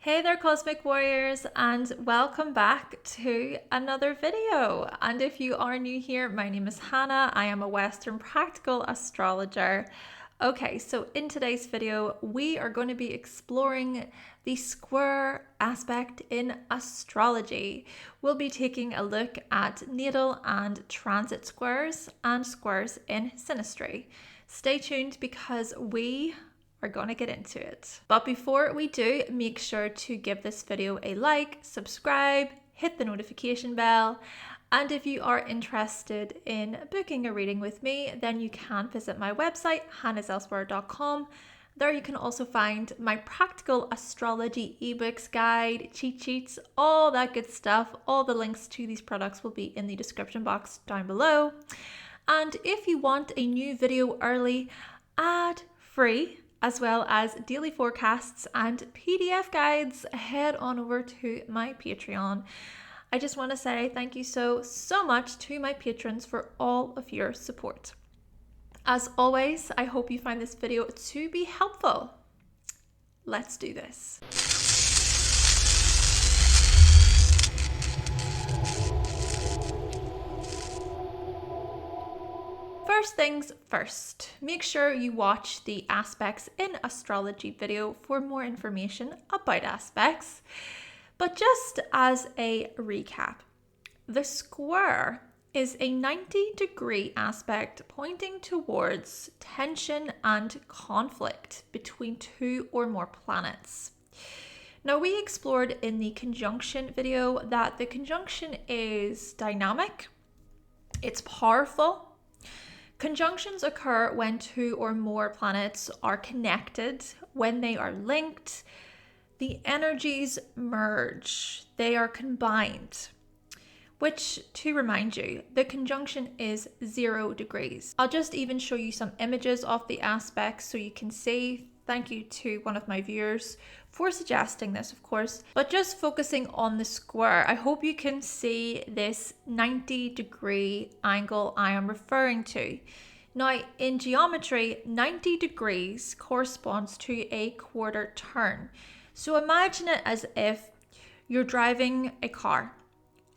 Hey there, Cosmic Warriors, and welcome back to another video. And if you are new here, my name is Hannah. I am a Western Practical Astrologer. Okay, so in today's video, we are going to be exploring the square aspect in astrology. We'll be taking a look at natal and transit squares and squares in Synastry. Stay tuned because we are going to get into it. But before we do, make sure to give this video a like, subscribe, hit the notification bell, and if you are interested in booking a reading with me, then you can visit my website, hannahselsewhere.com. There you can also find my practical astrology ebooks guide, cheat sheets, all that good stuff. All the links to these products will be in the description box down below. And if you want a new video early, ad-free, as well as daily forecasts and PDF guides, head on over to my Patreon. I just want to say thank you so much to my patrons for all of your support. As always, I hope you find this video to be helpful. Let's do this. First things first, make sure you watch the aspects in astrology video for more information about aspects. But just as a recap, the square is a 90-degree aspect pointing towards tension and conflict between two or more planets. Now, we explored in the conjunction video that the conjunction is dynamic, it's powerful. Conjunctions occur when two or more planets are connected, when they are linked. The energies merge, they are combined. Which, to remind you, the conjunction is 0 degrees. I'll just even show you some images of the aspects so you can see. Thank you to one of my viewers for suggesting this, of course. But just focusing on the square, I hope you can see this 90-degree angle I am referring to. Now, in geometry, 90 degrees corresponds to a quarter turn. So imagine it as if you're driving a car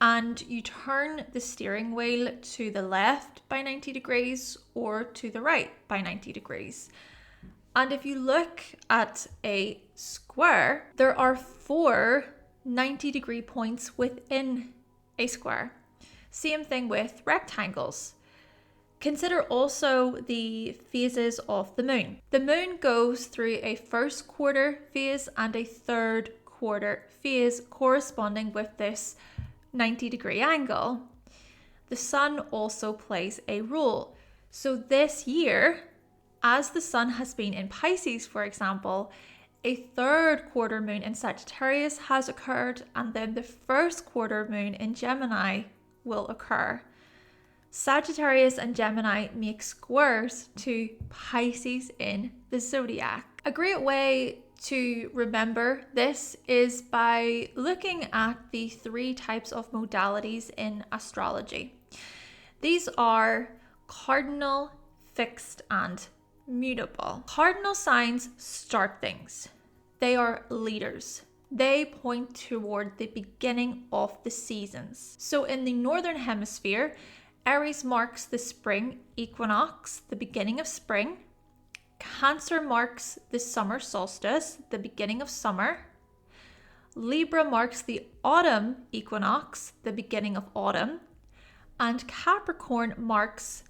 and you turn the steering wheel to the left by 90 degrees or to the right by 90 degrees. And if you look at a square, there are 4 90-degree points within a square. Same thing with rectangles. Consider also the phases of the moon. The moon goes through a first quarter phase and a third quarter phase corresponding with this 90-degree angle. The sun also plays a role. So this year, as the sun has been in Pisces, for example, a third quarter moon in Sagittarius has occurred, and then the first quarter moon in Gemini will occur. Sagittarius and Gemini make squares to Pisces in the zodiac. A great way to remember this is by looking at the 3 types of modalities in astrology. These are cardinal, fixed, and mutable. Cardinal signs start things. They are leaders. They point toward the beginning of the seasons. So in the northern hemisphere, Aries marks the spring equinox, the beginning of spring. Cancer marks the summer solstice, the beginning of summer. Libra marks the autumn equinox, the beginning of autumn. And Capricorn marks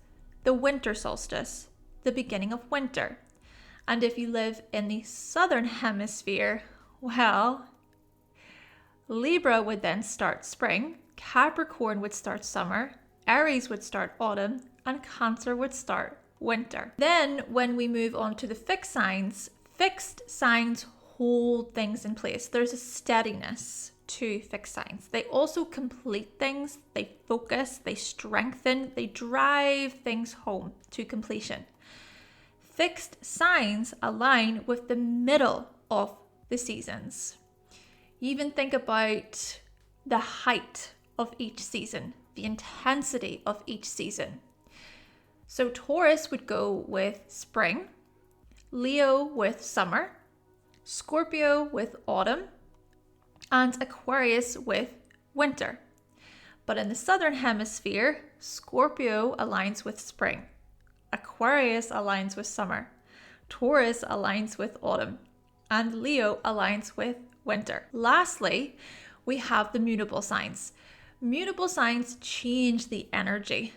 the winter solstice, the beginning of winter. And if you live in the southern hemisphere, well, Libra would then start spring, Capricorn would start summer, Aries would start autumn, and Cancer would start winter. Then when we move on to the fixed signs hold things in place. There's a steadiness to fixed signs. They also complete things, they focus, they strengthen, they drive things home to completion. Fixed signs align with the middle of the seasons. You even think about the height of each season, the intensity of each season. So Taurus would go with spring, Leo with summer, Scorpio with autumn, and Aquarius with winter. But in the southern hemisphere, Scorpio aligns with spring, Aquarius aligns with summer, Taurus aligns with autumn, and Leo aligns with winter. Lastly, we have the mutable signs. Mutable signs change the energy.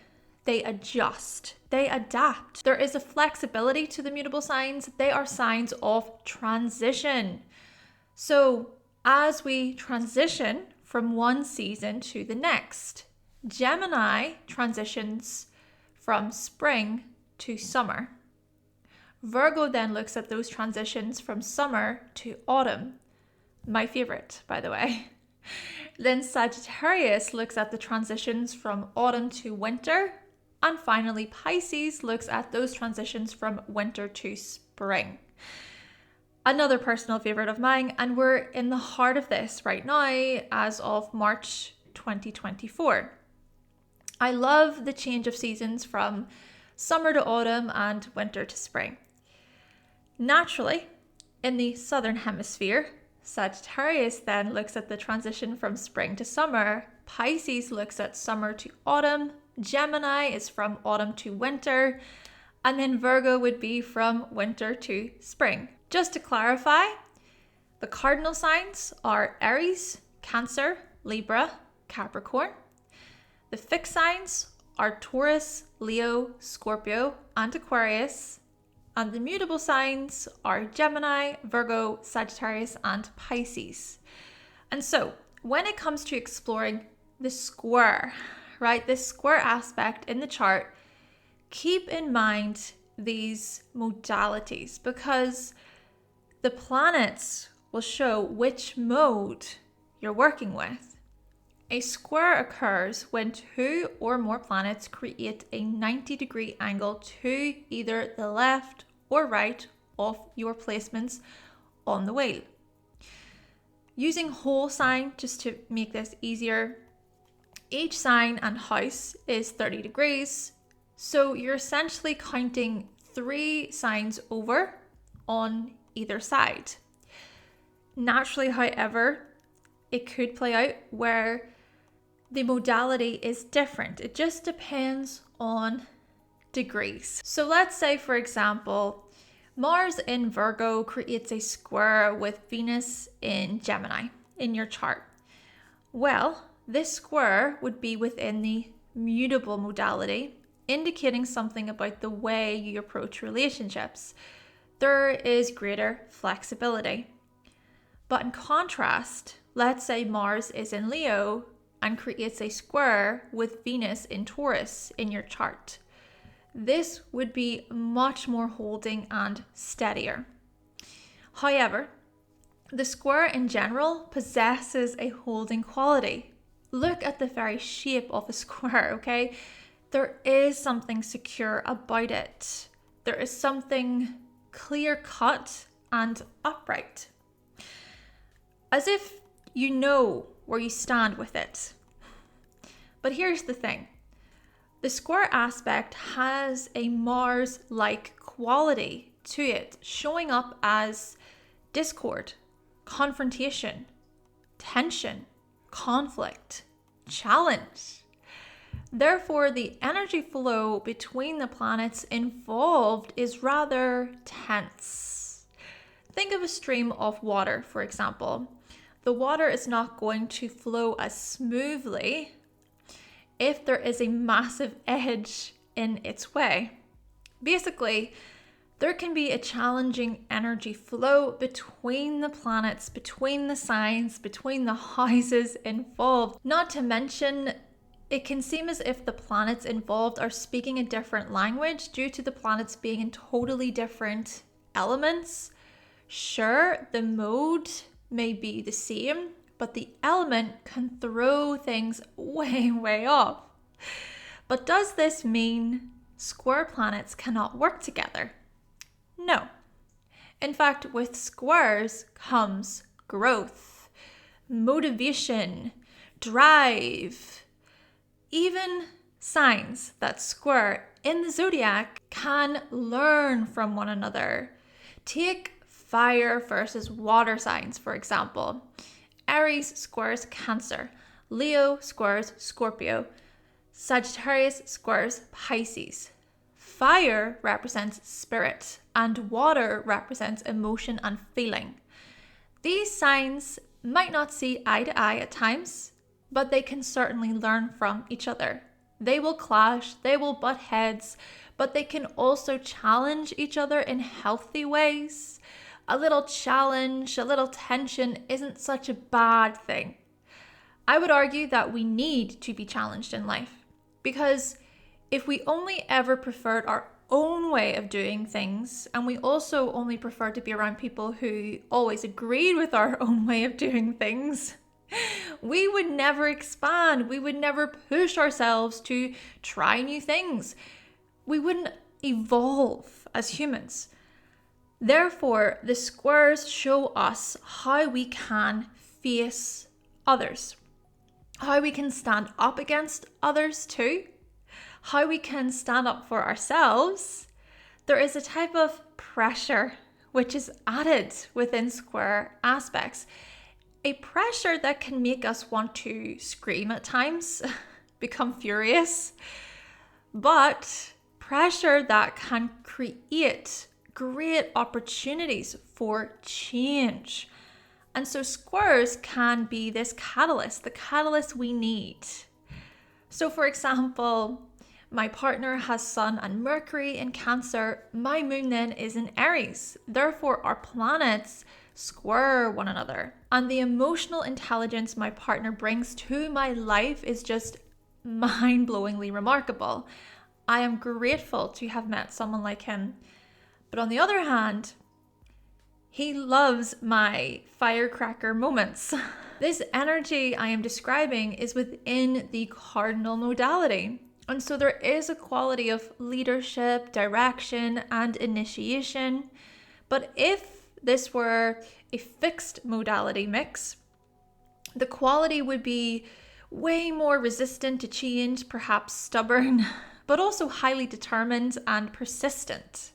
They adjust, they adapt. There is a flexibility to the mutable signs. They are signs of transition. So as we transition from one season to the next, Gemini transitions from spring to summer. Virgo then looks at those transitions from summer to autumn. My favorite, by the way. Then Sagittarius looks at the transitions from autumn to winter. And finally, Pisces looks at those transitions from winter to spring. Another personal favorite of mine, and we're in the heart of this right now as of March 2024. I love the change of seasons from summer to autumn and winter to spring. Naturally, in the southern hemisphere, Sagittarius then looks at the transition from spring to summer. Pisces looks at summer to autumn. Gemini is from autumn to winter. And then Virgo would be from winter to spring. Just to clarify, the cardinal signs are Aries, Cancer, Libra, Capricorn. The fixed signs are Taurus, Leo, Scorpio, and Aquarius. And the mutable signs are Gemini, Virgo, Sagittarius, and Pisces. And so when it comes to exploring the square, right, this square aspect in the chart, keep in mind these modalities because the planets will show which mode you're working with. A square occurs when two or more planets create a 90-degree angle to either the left or right of your placements on the wheel. Using whole sign, just to make this easier, each sign and house is 30 degrees. So you're essentially counting 3 signs over on either side. Naturally, however, it could play out where the modality is different. It just depends on degrees. So let's say, for example, Mars in Virgo creates a square with Venus in Gemini in your chart. Well, this square would be within the mutable modality, indicating something about the way you approach relationships. There is greater flexibility. But in contrast, let's say Mars is in Leo and creates a square with Venus in Taurus in your chart. This would be much more holding and steadier. However, the square in general possesses a holding quality. Look at the very shape of a square, okay? There is something secure about it. There is something clear-cut and upright. As if you know where you stand with it. But here's the thing. The square aspect has a Mars-like quality to it, showing up as discord, confrontation, tension, conflict, challenge. Therefore, the energy flow between the planets involved is rather tense. Think of a stream of water, for example. The water is not going to flow as smoothly if there is a massive edge in its way. Basically, there can be a challenging energy flow between the planets, between the signs, between the houses involved. Not to mention, it can seem as if the planets involved are speaking a different language due to the planets being in totally different elements. Sure, the mode may be the same, but the element can throw things way off. But does this mean square planets cannot work together? No. In fact, with squares comes growth, motivation, drive. Even signs that square in the zodiac can learn from one another. Take fire versus water signs, for example. Aries squares Cancer, Leo squares Scorpio, Sagittarius squares Pisces. Fire represents spirit, and water represents emotion and feeling. These signs might not see eye to eye at times, but they can certainly learn from each other. They will clash, they will butt heads, but they can also challenge each other in healthy ways. A little challenge, a little tension isn't such a bad thing. I would argue that we need to be challenged in life, because if we only ever preferred our own way of doing things, and we also only prefer to be around people who always agreed with our own way of doing things, we would never expand. We would never push ourselves to try new things. We wouldn't evolve as humans. Therefore, the squares show us how we can face others, how we can stand up against others too, how we can stand up for ourselves. There is a type of pressure which is added within square aspects, a pressure that can make us want to scream at times, become furious, but pressure that can create great opportunities for change. And so squares can be this catalyst, the catalyst we need. So for example, my partner has Sun and Mercury in Cancer. My moon then is in Aries. Therefore, our planets square one another. And the emotional intelligence my partner brings to my life is just mind-blowingly remarkable. I am grateful to have met someone like him. But on the other hand, he loves my firecracker moments. This energy I am describing is within the cardinal modality. And so there is a quality of leadership, direction, and initiation. But if this were a fixed modality mix, the quality would be way more resistant to change, perhaps stubborn, but also highly determined and persistent.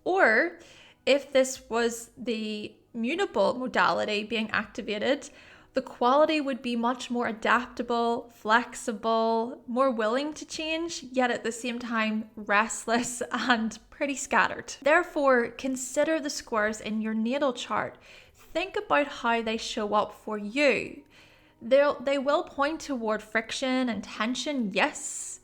Or if this was the mutable modality being activated, the quality would be much more adaptable, flexible, more willing to change, yet at the same time restless and pretty scattered. Therefore, consider the squares in your natal chart. Think about how they show up for you. They will point toward friction and tension, yes,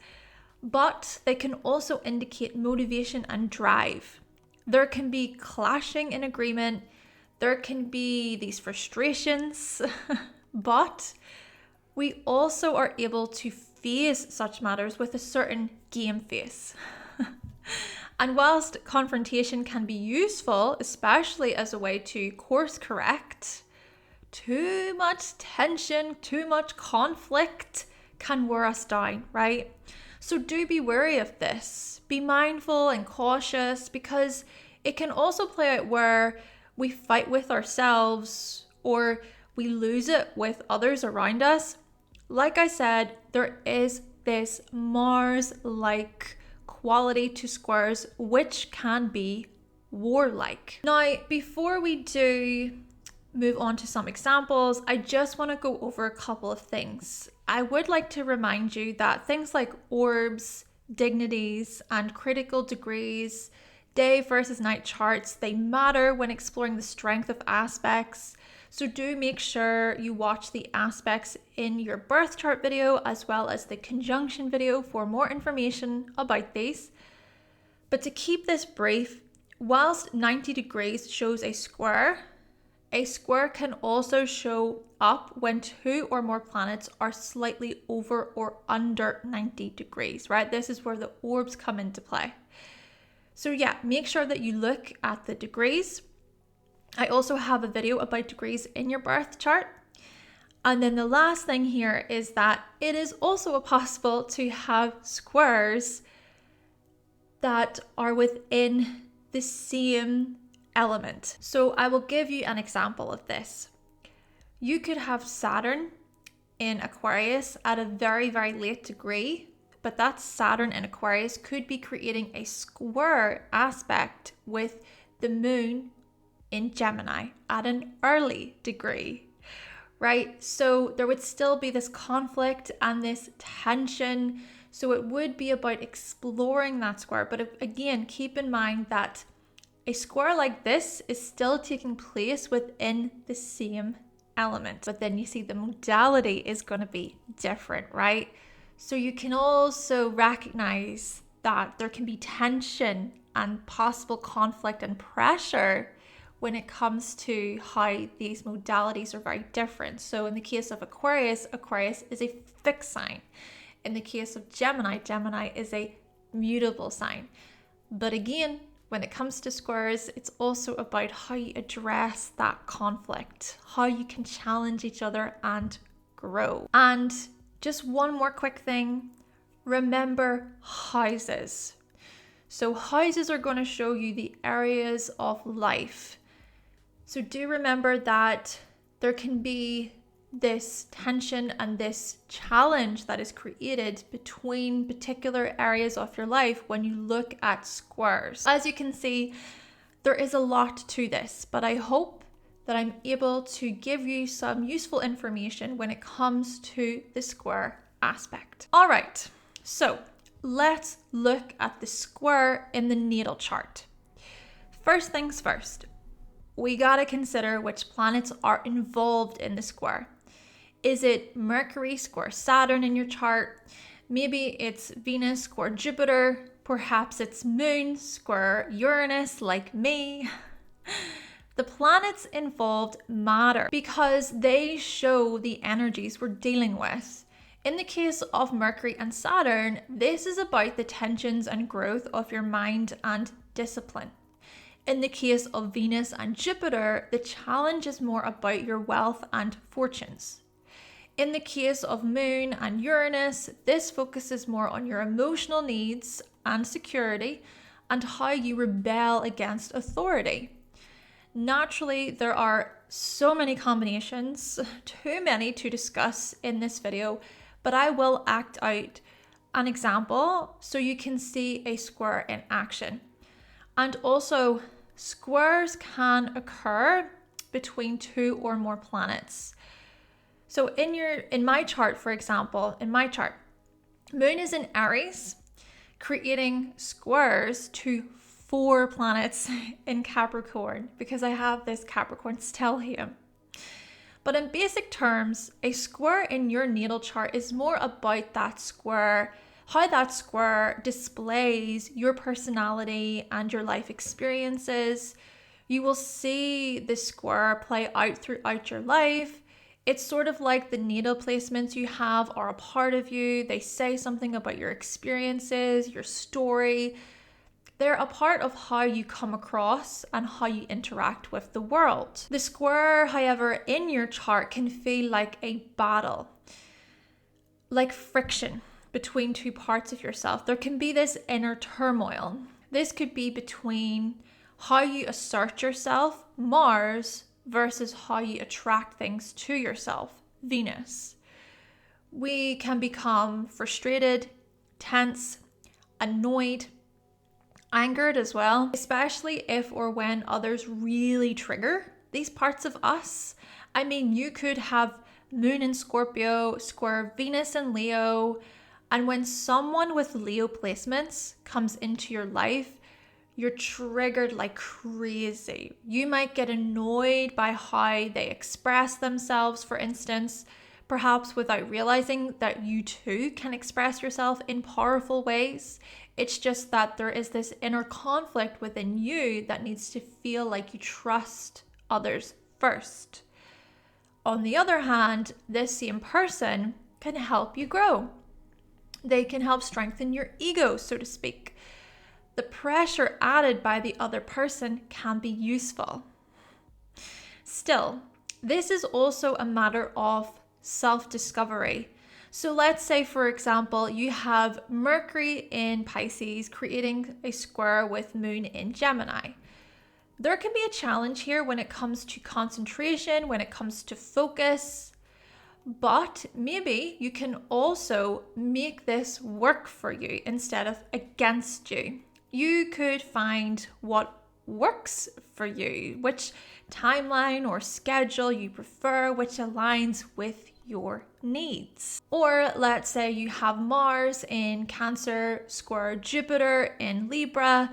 but they can also indicate motivation and drive. There can be clashing in agreement. There can be these frustrations, but we also are able to face such matters with a certain game face. And whilst confrontation can be useful, especially as a way to course correct, too much tension, too much conflict can wear us down, right? So do be wary of this. Be mindful and cautious, because it can also play out where we fight with ourselves or we lose it with others around us. Like I said, there is this Mars-like quality to squares which can be warlike. Now, before we do move on to some examples, I just want to go over a couple of things. I would like to remind you that things like orbs, dignities, and critical degrees, day versus night charts, they matter when exploring the strength of aspects. So do make sure you watch the aspects in your birth chart video as well as the conjunction video for more information about these. But to keep this brief, whilst 90 degrees shows a square can also show up when two or more planets are slightly over or under 90 degrees, right? This is where the orbs come into play. So yeah, make sure that you look at the degrees. I also have a video about degrees in your birth chart. And then the last thing here is that it is also possible to have squares that are within the same element. So I will give you an example of this. You could have Saturn in Aquarius at a very, very late degree, but that Saturn in Aquarius could be creating a square aspect with the moon in Gemini at an early degree, right? So there would still be this conflict and this tension. So it would be about exploring that square. But again, keep in mind that a square like this is still taking place within the same element. But then you see the modality is going to be different, right? So you can also recognize that there can be tension and possible conflict and pressure when it comes to how these modalities are very different. So in the case of Aquarius, Aquarius is a fixed sign. In the case of Gemini, Gemini is a mutable sign. But again, when it comes to squares, it's also about how you address that conflict, how you can challenge each other and grow. And just one more quick thing, remember houses. So houses are going to show you the areas of life. So do remember that there can be this tension and this challenge that is created between particular areas of your life when you look at squares. As you can see, there is a lot to this, but I hope that I'm able to give you some useful information when it comes to the square aspect. All right, so let's look at the square in the natal chart. First things first, we gotta consider which planets are involved in the square. Is it Mercury square Saturn in your chart? Maybe it's Venus square Jupiter. Perhaps it's Moon square Uranus, like me. The planets involved matter because they show the energies we're dealing with. In the case of Mercury and Saturn, this is about the tensions and growth of your mind and discipline. In the case of Venus and Jupiter, the challenge is more about your wealth and fortunes. In the case of Moon and Uranus, this focuses more on your emotional needs and security and how you rebel against authority. Naturally, there are so many combinations, too many to discuss in this video, but I will act out an example so you can see a square in action. And also, squares can occur between two or more planets. So in my chart, for example, Moon is in Aries, creating squares to 4 planets in Capricorn because I have this Capricorn stellium. But in basic terms, a square in your natal chart is more about that square, how that square displays your personality and your life experiences. You will see the square play out throughout your life. It's sort of like the natal placements you have are a part of you. They say something about your experiences, your story. They're a part of how you come across and how you interact with the world. The square, however, in your chart can feel like a battle, like friction between two parts of yourself. There can be this inner turmoil. This could be between how you assert yourself, Mars, versus how you attract things to yourself, Venus. We can become frustrated, tense, annoyed, angered as well, especially if or when others really trigger these parts of us. I mean, you could have Moon in Scorpio, square Venus in Leo, and when someone with Leo placements comes into your life, you're triggered like crazy. You might get annoyed by how they express themselves, for instance, perhaps without realizing that you too can express yourself in powerful ways. It's just that there is this inner conflict within you that needs to feel like you trust others first. On the other hand, this same person can help you grow. They can help strengthen your ego, so to speak. The pressure added by the other person can be useful. Still, this is also a matter of self-discovery. So let's say, for example, you have Mercury in Pisces creating a square with Moon in Gemini. There can be a challenge here when it comes to concentration, when it comes to focus, but maybe you can also make this work for you instead of against you. You could find what works for you, which timeline or schedule you prefer, which aligns with your needs. Or let's say you have Mars in Cancer square Jupiter in Libra.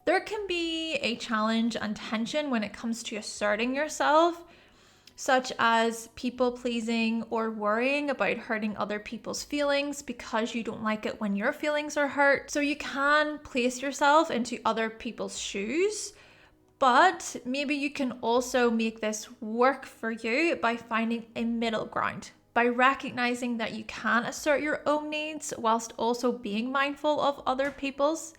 There can be a challenge and tension when it comes to asserting yourself, such as people pleasing or worrying about hurting other people's feelings because you don't like it when your feelings are hurt. So you can place yourself into other people's shoes, but maybe you can also make this work for you by finding a middle ground, by recognizing that you can assert your own needs whilst also being mindful of other people's.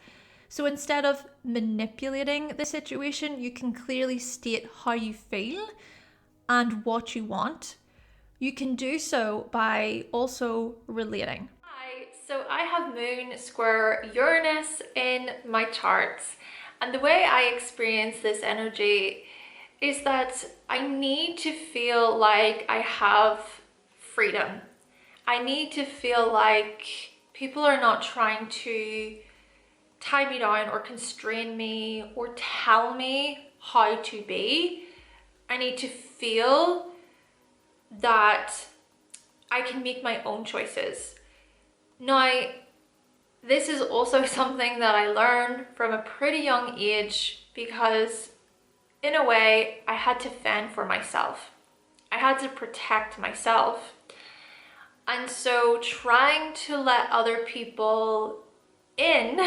So instead of manipulating the situation, you can clearly state how you feel and what you want. You can do so by also relating. Hi, so I have Moon square Uranus in my charts, and the way I experience this energy is that I need to feel like I have freedom. I need to feel like people are not trying to tie me down or constrain me or tell me how to be. I need to feel that I can make my own choices. Now, this is also something that I learned from a pretty young age because in a way I had to fend for myself. I had to protect myself. And so trying to let other people in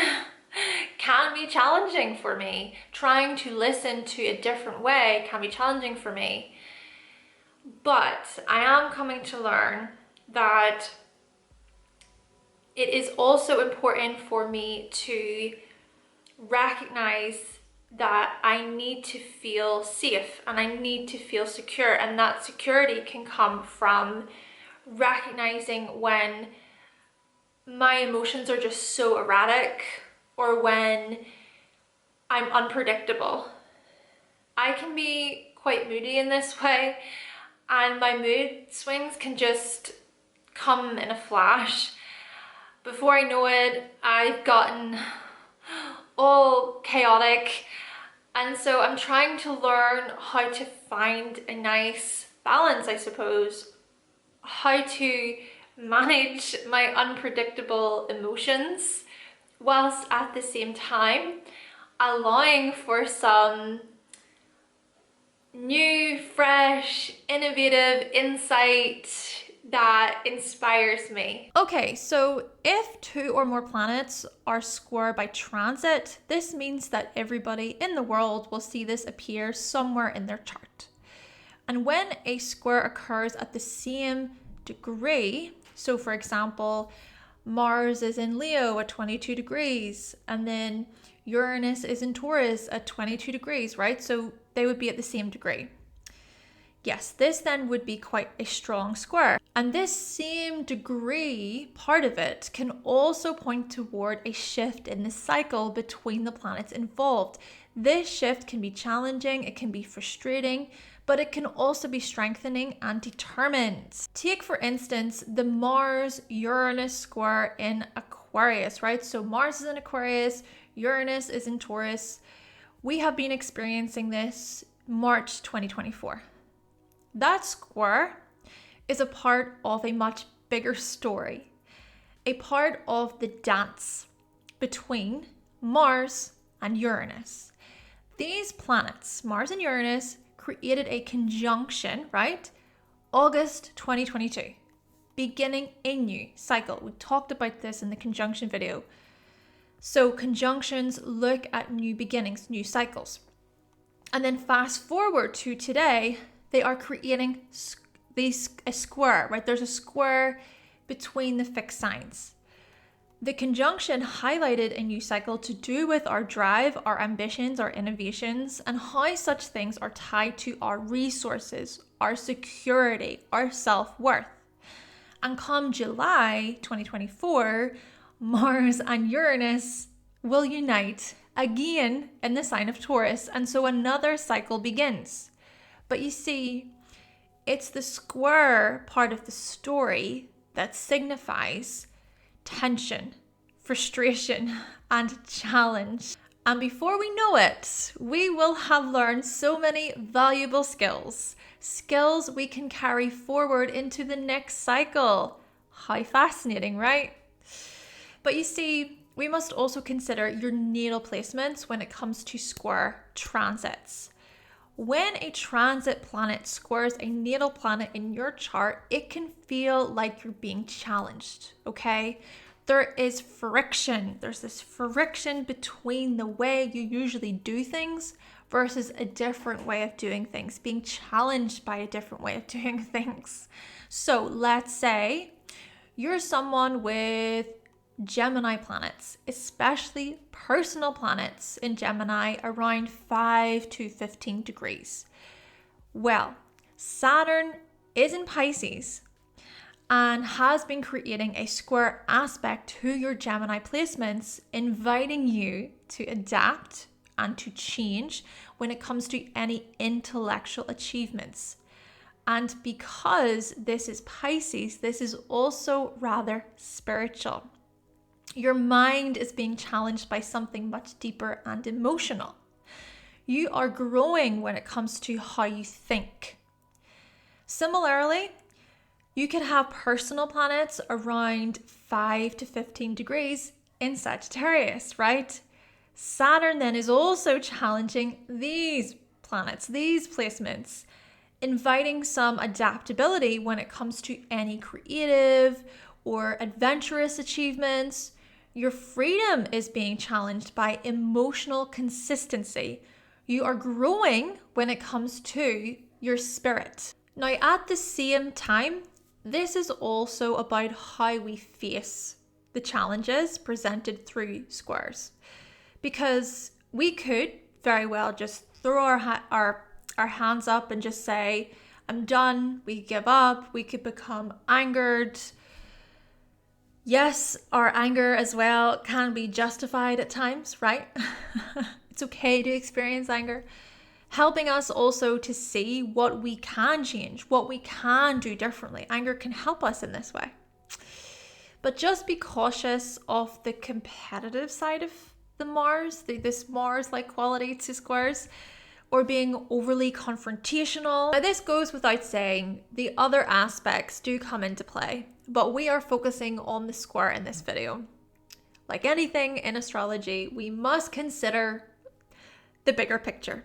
can be challenging for me. Trying to listen to a different way can be challenging for me. But I am coming to learn that it is also important for me to recognize that I need to feel safe and I need to feel secure, and that security can come from recognizing when my emotions are just so erratic or when I'm unpredictable. I can be quite moody in this way, and my mood swings can just come in a flash. Before I know it, I've gotten all chaotic, and so I'm trying to learn how to find a nice balance, I suppose, how to manage my unpredictable emotions whilst at the same time allowing for some new, fresh, innovative insight that inspires me. Okay, so if 2 or more planets are square by transit, this means that everybody in the world will see this appear somewhere in their chart. And when a square occurs at the same degree, so for example, Mars is in Leo at 22 degrees, and then Uranus is in Taurus at 22 degrees, right? So they would be at the same degree. Yes, this then would be quite a strong square. And this same degree, part of it, can also point toward a shift in the cycle between the planets involved. This shift can be challenging, it can be frustrating, but it can also be strengthening and determined. Take, for instance, the Mars-Uranus square in Aquarius, right? So Mars is in Aquarius, Uranus is in Taurus. We have been experiencing this March 2024. That square is a part of a much bigger story, a part of the dance between Mars and Uranus. These planets, Mars and Uranus, created a conjunction, right? August 2022, beginning a new cycle. We talked about this in the conjunction video. So conjunctions look at new beginnings, new cycles. And then fast forward to today, they are creating a square, right? There's a square between the fixed signs. The conjunction highlighted a new cycle to do with our drive, our ambitions, our innovations, and how such things are tied to our resources, our security, our self-worth. And come July 2024, Mars and Uranus will unite again in the sign of Taurus, and so another cycle begins. But you see, it's the square part of the story that signifies tension, frustration, and challenge. And before we know it, we will have learned so many valuable skills we can carry forward into the next cycle. How fascinating, right? But you see, we must also consider your natal placements when it comes to square transits. When a transit planet squares a natal planet in your chart, it can feel like you're being challenged, okay? There is friction. There's this friction between the way you usually do things versus a different way of doing things, being challenged by a different way of doing things. So let's say you're someone with Gemini planets, especially personal planets in Gemini around 5 to 15 degrees. Well, Saturn is in Pisces and has been creating a square aspect to your Gemini placements, inviting you to adapt and to change when it comes to any intellectual achievements. And because this is Pisces, this is also rather spiritual. Your mind is being challenged by something much deeper and emotional. You are growing when it comes to how you think. Similarly, you can have personal planets around 5 to 15 degrees in Sagittarius, right? Saturn then is also challenging these planets, these placements, inviting some adaptability when it comes to any creative or adventurous achievements. Your freedom is being challenged by emotional consistency. You are growing when it comes to your spirit. Now, at the same time, this is also about how we face the challenges presented through squares. Because we could very well just throw our hands up and just say, I'm done, we give up, we could become angered. Yes, our anger as well can be justified at times, right? It's okay to experience anger, helping us also to see what we can change, what we can do differently. Anger can help us in this way. But just be cautious of the competitive side of the Mars, this Mars-like quality to squares, or being overly confrontational. Now, this goes without saying, the other aspects do come into play, but we are focusing on the square in this video. Like anything in astrology, we must consider the bigger picture,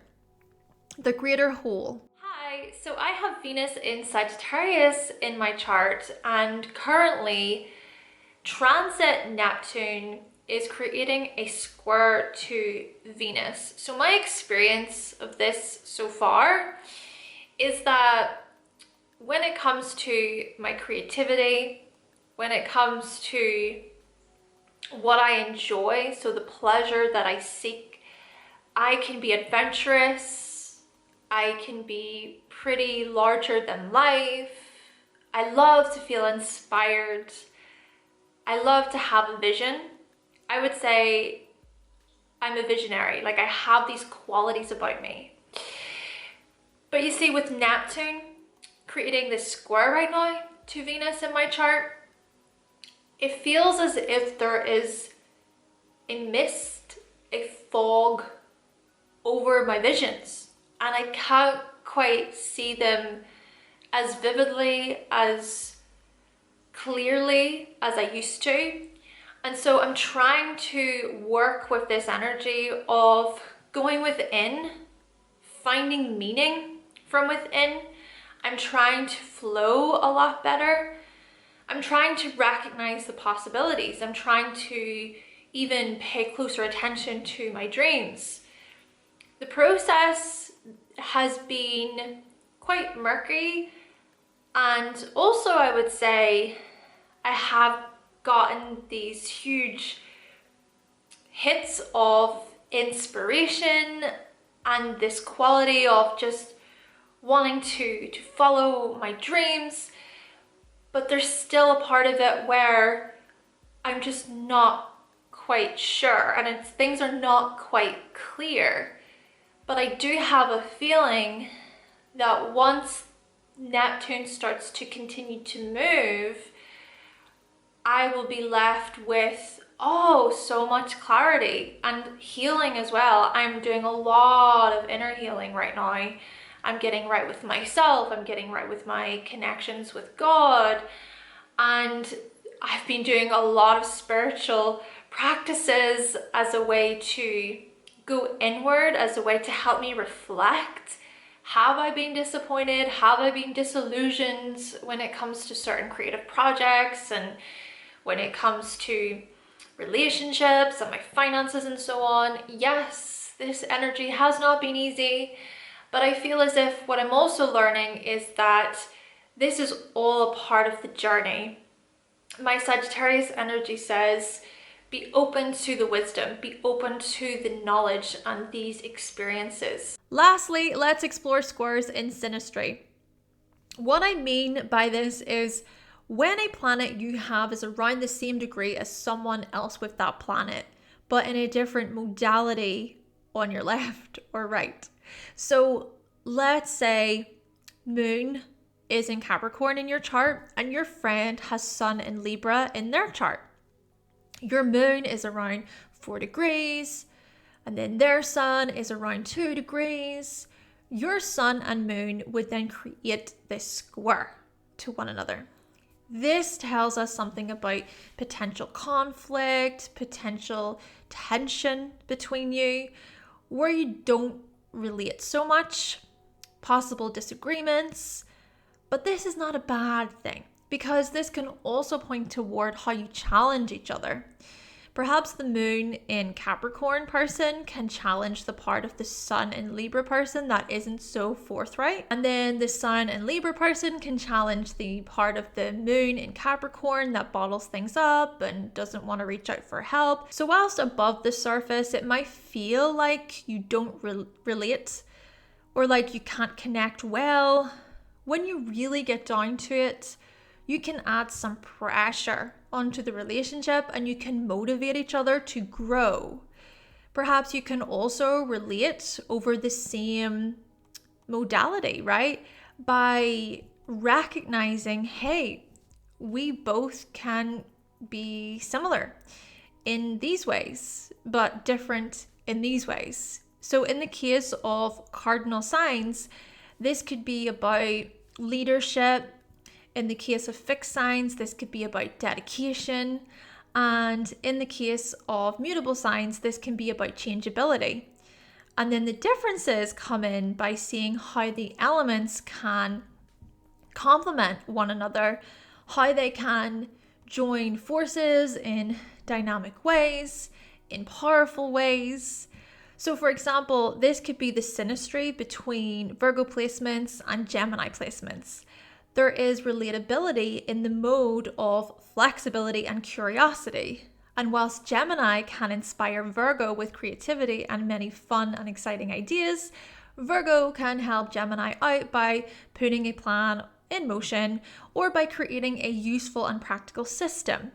the greater whole. Hi, so I have Venus in Sagittarius in my chart, and currently transit Neptune is creating a square to Venus. So my experience of this so far is that when it comes to my creativity, when it comes to what I enjoy, so the pleasure that I seek, I can be adventurous, I can be pretty larger than life, I love to feel inspired, I love to have a vision. I would say I'm a visionary, like I have these qualities about me. But you see, with Neptune creating this square right now to Venus in my chart, it feels as if there is a mist, a fog over my visions, and I can't quite see them as vividly, as clearly as I used to. And so I'm trying to work with this energy of going within, finding meaning from within. I'm trying to flow a lot better. I'm trying to recognize the possibilities. I'm trying to even pay closer attention to my dreams. The process has been quite murky, and also I would say I have gotten these huge hits of inspiration and this quality of just wanting to follow my dreams, but there's still a part of it where I'm just not quite sure, and things are not quite clear. But I do have a feeling that once Neptune starts to continue to move, I will be left with so much clarity and healing as well. I'm doing a lot of inner healing right now. I'm getting right with myself. I'm getting right with my connections with God. And I've been doing a lot of spiritual practices as a way to go inward, as a way to help me reflect. Have I been disappointed? Have I been disillusioned when it comes to certain creative projects and when it comes to relationships and my finances and so on? Yes, this energy has not been easy, but I feel as if what I'm also learning is that this is all a part of the journey. My Sagittarius energy says, be open to the wisdom, be open to the knowledge and these experiences. Lastly, let's explore squares in Synastry. What I mean by this is when a planet you have is around the same degree as someone else with that planet, but in a different modality on your left or right. So let's say Moon is in Capricorn in your chart and your friend has Sun in Libra in their chart. Your Moon is around 4 degrees and then their Sun is around 2 degrees. Your Sun and Moon would then create this square to one another. This tells us something about potential conflict, potential tension between you, where you don't relate so much, possible disagreements. But this is not a bad thing because this can also point toward how you challenge each other. Perhaps the Moon in Capricorn person can challenge the part of the Sun in Libra person that isn't so forthright. And then the Sun in Libra person can challenge the part of the Moon in Capricorn that bottles things up and doesn't want to reach out for help. So whilst above the surface, it might feel like you don't relate or like you can't connect well, when you really get down to it, you can add some pressure onto the relationship and you can motivate each other to grow. Perhaps you can also relate over the same modality, right? By recognizing, hey, we both can be similar in these ways, but different in these ways. So in the case of Cardinal Signs, this could be about leadership. In the case of fixed signs, this could be about dedication. And in the case of mutable signs, this can be about changeability. And then the differences come in by seeing how the elements can complement one another, how they can join forces in dynamic ways, in powerful ways. So for example, this could be the synastry between Virgo placements and Gemini placements. There is relatability in the mode of flexibility and curiosity. And whilst Gemini can inspire Virgo with creativity and many fun and exciting ideas, Virgo can help Gemini out by putting a plan in motion or by creating a useful and practical system.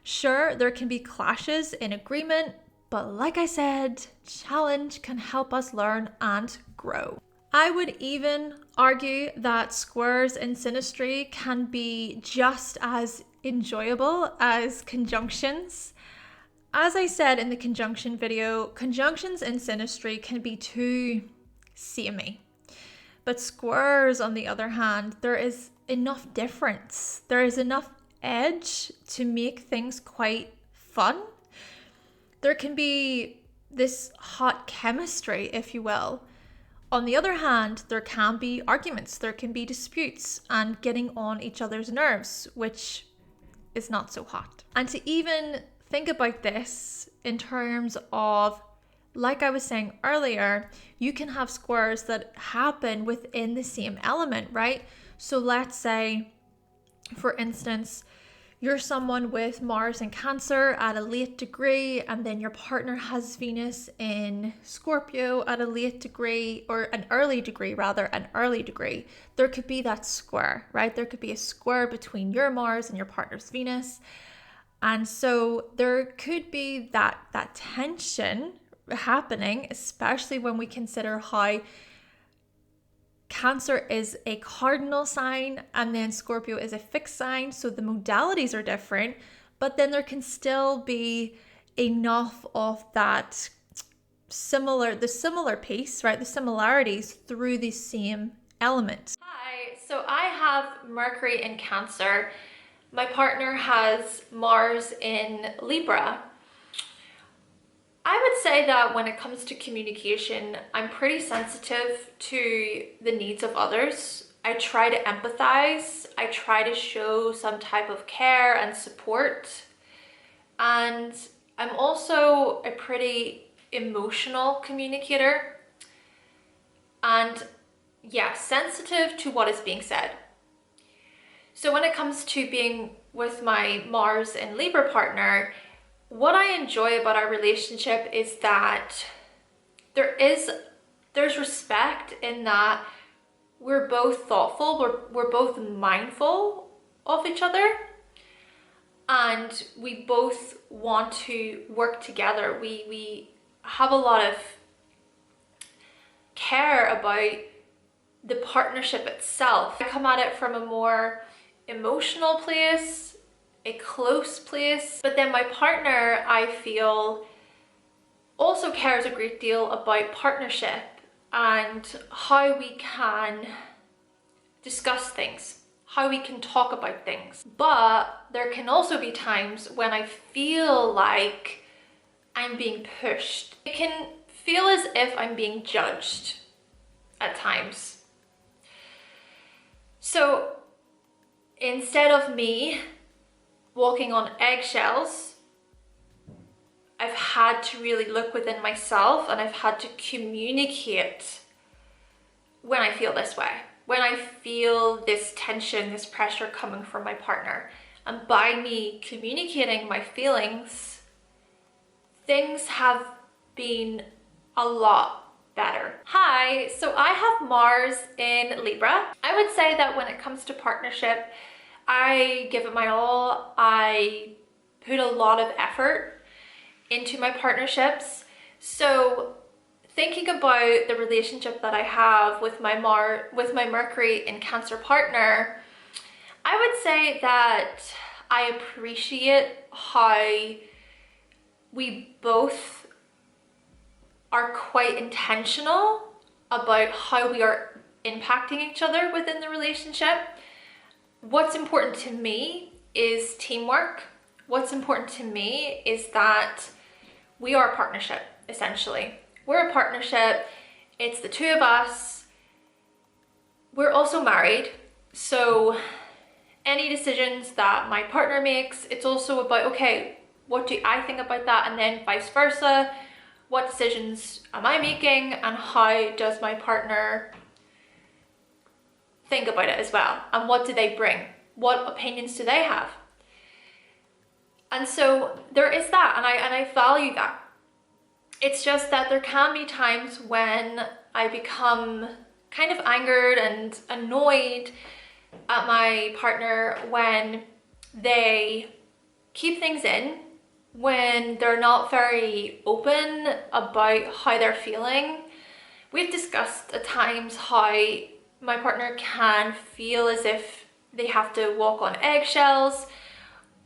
Sure, there can be clashes in agreement, but like I said, challenge can help us learn and grow. I would even argue that squares in synastry can be just as enjoyable as conjunctions. As I said in the conjunction video, conjunctions in synastry can be too samey. But squares, on the other hand, there is enough difference. There is enough edge to make things quite fun. There can be this hot chemistry, if you will. On the other hand, there can be arguments, there can be disputes and getting on each other's nerves, which is not so hot. And to even think about this in terms of, like I was saying earlier, you can have squares that happen within the same element, right? So let's say, for instance, you're someone with Mars in Cancer at a late degree, and then your partner has Venus in Scorpio at a late degree, or an early degree. There could be that square, right? There could be a square between your Mars and your partner's Venus. And so there could be that tension happening, especially when we consider how Cancer is a cardinal sign and then Scorpio is a fixed sign, so the modalities are different, but then there can still be enough of that similar piece, right? The similarities through the same element. Hi, so I have Mercury in Cancer. My partner has Mars in Libra. I would say that when it comes to communication, I'm pretty sensitive to the needs of others. I try to empathize. I try to show some type of care and support. And I'm also a pretty emotional communicator. And yeah, sensitive to what is being said. So when it comes to being with my Mars and Libra partner, what I enjoy about our relationship is that there's respect in that we're both thoughtful, we're both mindful of each other, and we both want to work together. We have a lot of care about the partnership itself. I come at it from a more emotional place, a close place, but then my partner, I feel, also cares a great deal about partnership and how we can discuss things, how we can talk about things. But there can also be times when I feel like I'm being pushed. It can feel as if I'm being judged at times. So instead of me walking on eggshells, I've had to really look within myself, and I've had to communicate when I feel this way, when I feel this tension, this pressure coming from my partner. And by me communicating my feelings, things have been a lot better. Hi, so I have Mars in Libra. I would say that when it comes to partnership, I give it my all. I put a lot of effort into my partnerships. So thinking about the relationship that I have with my Mercury in Cancer partner, I would say that I appreciate how we both are quite intentional about how we are impacting each other within the relationship. What's important to me is teamwork. What's important to me is that we are a partnership, essentially. We're a partnership. It's the two of us. We're also married. So any decisions that my partner makes, it's also about, okay, what do I think about that? And then vice versa. What decisions am I making, and how does my partner think about it as well? And what do they bring? What opinions do they have? And so there is that, and I value that. It's just that there can be times when I become kind of angered and annoyed at my partner when they keep things in, when they're not very open about how they're feeling. We've discussed at times how my partner can feel as if they have to walk on eggshells,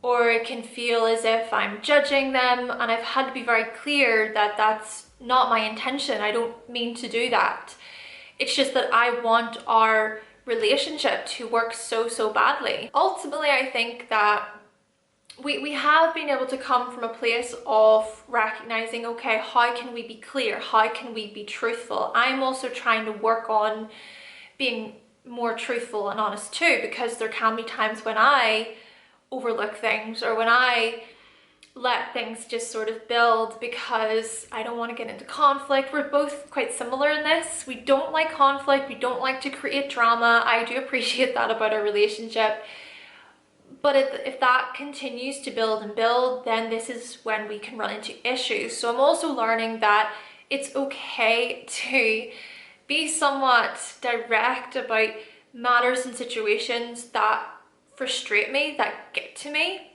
or it can feel as if I'm judging them, and I've had to be very clear that that's not my intention. I don't mean to do that. It's just that I want our relationship to work so badly. Ultimately, I think that we have been able to come from a place of recognizing, okay, how can we be clear? How can we be truthful? I'm also trying to work on being more truthful and honest too, because there can be times when I overlook things, or when I let things just sort of build because I don't want to get into conflict. We're both quite similar in this. We don't like conflict. We don't like to create drama. I do appreciate that about our relationship. But if that continues to build and build, then this is when we can run into issues. So I'm also learning that it's okay to be somewhat direct about matters and situations that frustrate me, that get to me,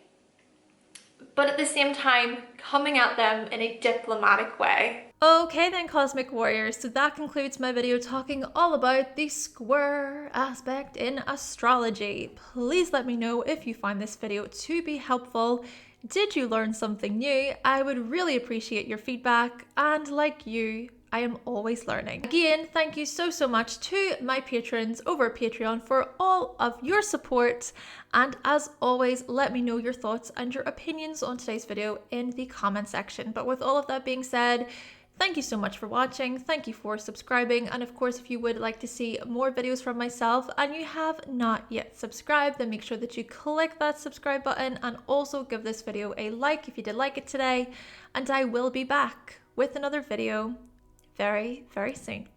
but at the same time coming at them in a diplomatic way. Okay then, Cosmic Warriors, so that concludes my video talking all about the square aspect in astrology. Please let me know if you find this video to be helpful. Did you learn something new? I would really appreciate your feedback, and like you, I am always learning. Again, thank you so much to my patrons over Patreon for all of your support, and as always, let me know your thoughts and your opinions on today's video in the comment section. But with all of that being said, thank you so much for watching, thank you for subscribing, and of course if you would like to see more videos from myself and you have not yet subscribed, then make sure that you click that subscribe button and also give this video a like if you did like it today, and I will be back with another video very soon.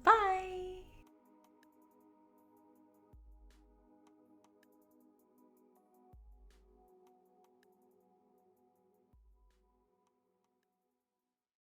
Bye!